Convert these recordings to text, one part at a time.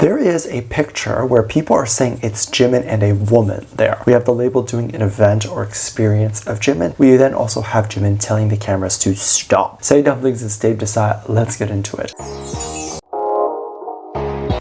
There is a picture where people are saying it's Jimin and a woman there. We have the label doing an event or experience of Jimin. We then also have Jimin telling the cameras to stop. Say Dumplings is Dave Disci. Let's get into it.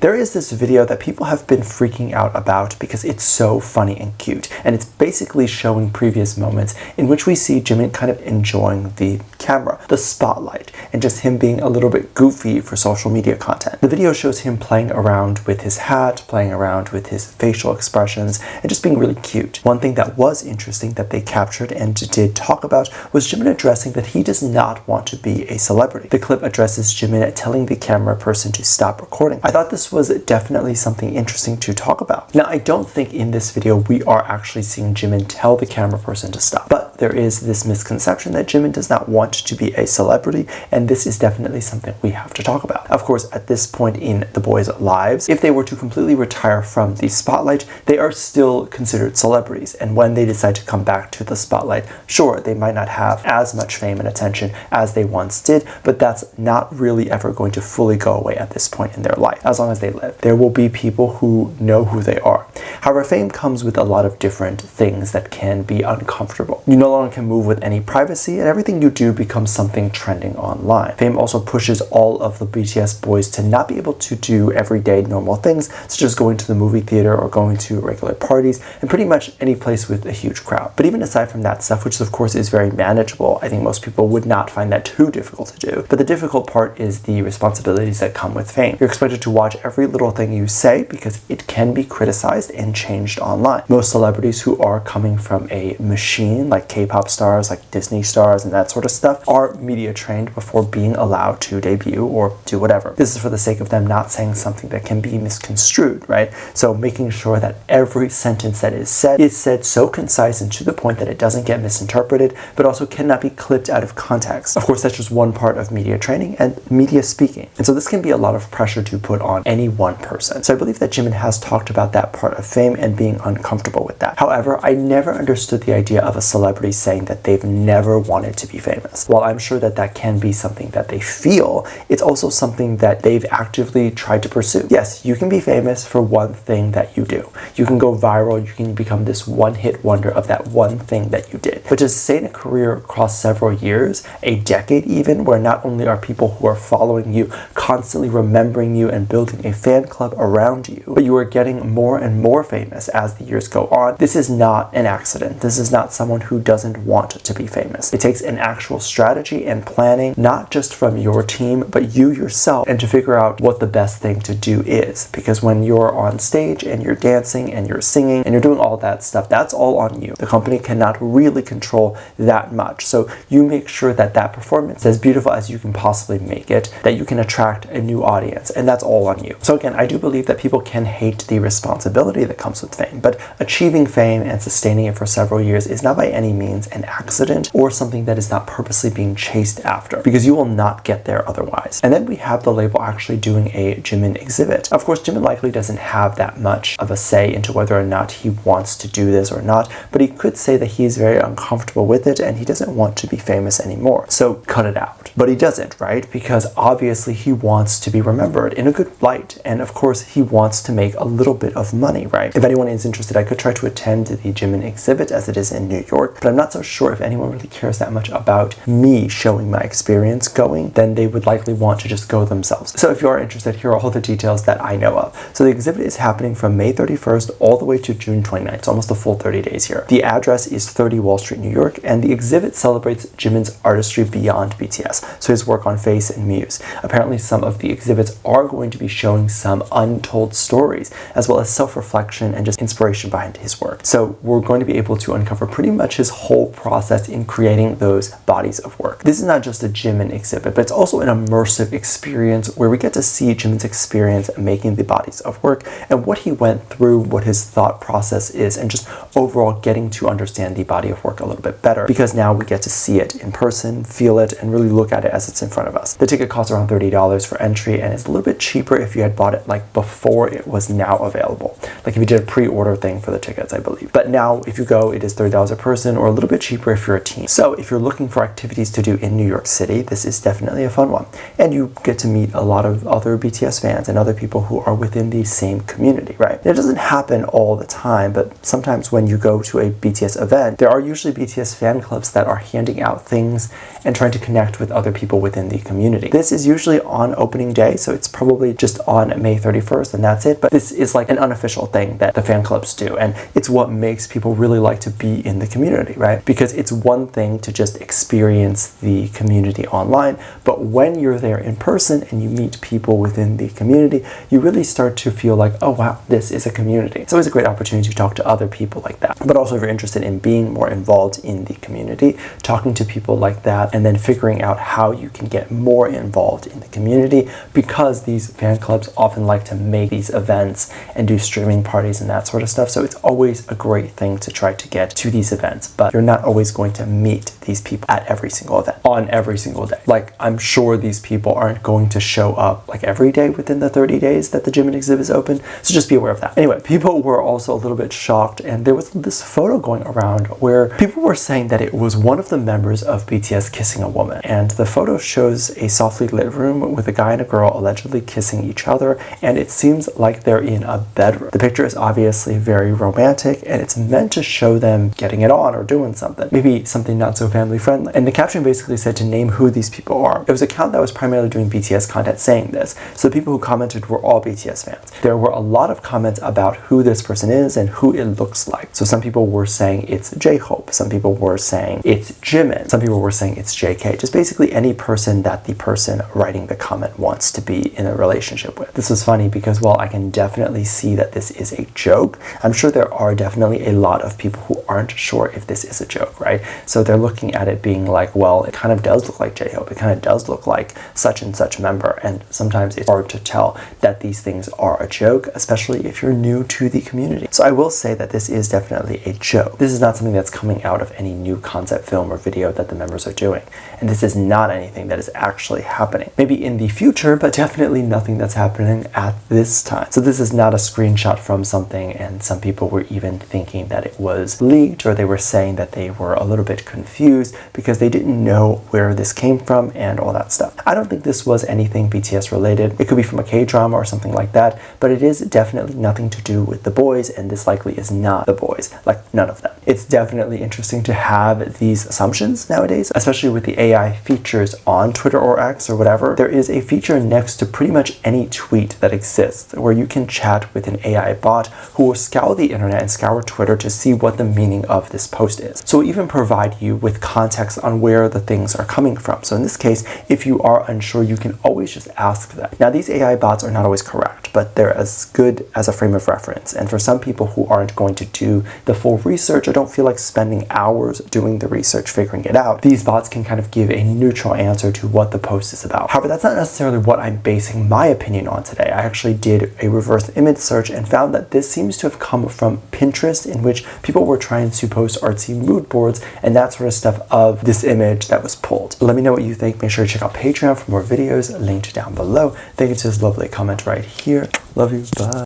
There is this video that people have been freaking out about because it's so funny and cute, and it's basically showing previous moments in which we see Jimin kind of enjoying the camera, the spotlight, and just him being a little bit goofy for social media content. The video shows him playing around with his hat, playing around with his facial expressions, and just being really cute. One thing that was interesting that they captured and did talk about was Jimin addressing that he does not want to be a celebrity. The clip addresses Jimin telling the camera person to stop recording. I thought this was definitely something interesting to talk about. Now, I don't think in this video we are actually seeing Jimin tell the camera person to stop, but there is this misconception that Jimin does not want to be a celebrity, and this is definitely something we have to talk about. Of course, at this point in the boys' lives, if they were to completely retire from the spotlight, they are still considered celebrities, and when they decide to come back to the spotlight, sure, they might not have as much fame and attention as they once did, but that's not really ever going to fully go away at this point in their life, as long as they live. There will be people who know who they are. However, fame comes with a lot of different things that can be uncomfortable. You no longer can move with any privacy, and everything you do becomes something trending online. Fame also pushes all of the BTS boys to not be able to do everyday normal things, such as going to the movie theater or going to regular parties, and pretty much any place with a huge crowd. But even aside from that stuff, which of course is very manageable, I think most people would not find that too difficult to do. But the difficult part is the responsibilities that come with fame. You're expected to watch every little thing you say because it can be criticized and changed online. Most celebrities who are coming from a machine, like K-pop stars, like Disney stars, and that sort of stuff, are media trained before being allowed to debut or do whatever. This is for the sake of them not saying something that can be misconstrued, right? So making sure that every sentence that is said so concise and to the point that it doesn't get misinterpreted, but also cannot be clipped out of context. Of course, that's just one part of media training and media speaking. And so this can be a lot of pressure to put on any one person. So I believe that Jimin has talked about that part of fame and being uncomfortable with that. However, I never understood the idea of a celebrity saying that they've never wanted to be famous. While I'm sure that that can be something that they feel, it's also something that they've actively tried to pursue. Yes, you can be famous for one thing that you do. You can go viral, you can become this one-hit wonder of that one thing that you did. But to sustain a career across several years, a decade even, where not only are people who are following you constantly remembering you and building a fan club around you, but you are getting more and more famous as the years go on, this is not an accident. This is not someone who doesn't want to be famous. It takes an actual strategy and planning, not just from your team, but you yourself, and to figure out what the best thing to do is. Because when you're on stage and you're dancing and you're singing and you're doing all that stuff, that's all on you. The company cannot really control that much. So you make sure that that performance is as beautiful as you can possibly make it, that you can attract a new audience, and that's all on you. So again, I do believe that people can hate the responsibility that comes with fame, but achieving fame and sustaining it for several years is not by any means an accident or something that is not purposely being chased after, because you will not get there otherwise. And then we have the label actually doing a Jimin exhibit. Of course, Jimin likely doesn't have that much of a say into whether or not he wants to do this or not, but he could say that he is very uncomfortable with it and he doesn't want to be famous anymore. So cut it out. But he doesn't, right? Because obviously he wants to be remembered in a good light, and of course he wants to make a little bit of money, right? If anyone is interested, I could try to attend the Jimin exhibit as it is in New York, but I'm not so sure if anyone really cares that much about me showing my experience going, then they would likely want to just go themselves. So if you are interested, here are all the details that I know of. So the exhibit is happening from May 31st all the way to June 29th, so almost a full 30 days here. The address is 30 Wall Street, New York, and the exhibit celebrates Jimin's artistry beyond BTS, so his work on Face and Muse. Apparently some of the exhibits are going to be showing some untold stories, as well as self-reflection and just inspiration behind his work. So we're going to be able to uncover pretty much his whole process in creating those bodies of work. This is not just a Jimin exhibit, but it's also an immersive experience where we get to see Jimin's experience making the bodies of work and what he went through, what his thought process is, and just overall getting to understand the body of work a little bit better, because now we get to see it in person, feel it, and really look at it as it's in front of us. The ticket costs around $30 for entry, and it's a little bit cheaper if you had bought it like before it was now available. Like if you did a pre-order thing for the tickets, I believe. But now if you go, it is $30 a person or a little bit cheaper if you're a teen. So if you're looking for activities to do in New York City, this is definitely a fun one. And you get to meet a lot of other BTS fans and other people who are within the same community, right? It doesn't happen all the time, but sometimes when you go to a BTS event, there are usually BTS fan clubs that are handing out things and trying to connect with other people within the community. This is usually on opening day, so it's probably just on May 31st and that's it, but this is like an unofficial thing that the fan clubs do, and it's what makes people really like to be in the community, right? Because it's one thing to just experience the community online, but when you're there in person and you meet people within the community, you really start to feel like, oh wow, this is a community. It's always a great opportunity to talk to other people like that. But also if you're interested in being more involved in the community, talking to people like that, and then figuring out how you can get more involved in the community, because these fan clubs often like to make these events and do streaming parties and that sort of stuff. So it's always a great thing to try to get to these events, but you're not always going to meet these people at every single event on every single day. Like, I'm sure these people aren't going to show up like every day within the 30 days that the Jimin exhibit is open. So just be aware of that. Anyway, people were also a little bit shocked, and there was this photo going around where people were saying that it was one of the members of BTS kissing a woman. And the photo shows a softly lit room with a guy and a girl allegedly kissing each other, and it seems like they're in a bedroom. The picture is obviously very romantic, and it's meant to show them getting it on or doing something. Maybe something not so family friendly. And the caption basically said to name who these people are. It was an account that was primarily doing BTS content saying this, so the people who commented were all BTS fans. There were a lot of comments about who this person is and who it looks like. So some people were saying it's J-Hope, some people were saying it's Jimin, some people were saying it's JK, just basically any person that the person writing the comment wants to be in a relationship with. This was funny because while I can definitely see that this is a joke, I'm sure there are definitely a lot of people who aren't sure if this is a joke, right? So they're looking at it being like, well, it kind of does look like J-Hope, it kind of does look like such and such member, and sometimes it's hard to tell that these things are a joke, especially if you're new to the community. So I will say that this is definitely a joke. This is not something that's coming out of any new concept film or video that the members are doing, and this is not anything that is actually happening. Maybe in the future, but definitely nothing that's happening at this time. So this is not a screenshot from something, and some people were even thinking that it was leaked, or they were saying that they were a little bit confused because they didn't know where this came from and all that stuff. I don't think this was anything BTS related. It could be from a K-drama or something like that, but it is definitely nothing to do with the boys, and this likely is not the boys, like none of them. It's definitely interesting to have these assumptions nowadays, especially with the AI features on Twitter or X or whatever. There is a feature next to pretty much any tweet that exists where you can chat with an AI bot who will scour the internet and scour Twitter to see what the meaning of this post is. So even provide you with context on where the things are coming from. So in this case, if you are unsure, you can always just ask them. Now, these AI bots are not always correct, but they're as good as a frame of reference. And for some people who aren't going to do the full research or don't feel like spending hours doing the research figuring it out, these bots can kind of give a neutral answer to what the post is about. However, that's not necessarily what I'm basing my opinion on today. I actually did a reverse image search and found that this seems to have come from Pinterest, in which people were trying to post artsy mood boards and that sort of stuff of this image that was pulled. Let me know what you think. Make sure to check out Patreon for more videos linked down below. Thank you to this lovely comment right here. Love you. Bye.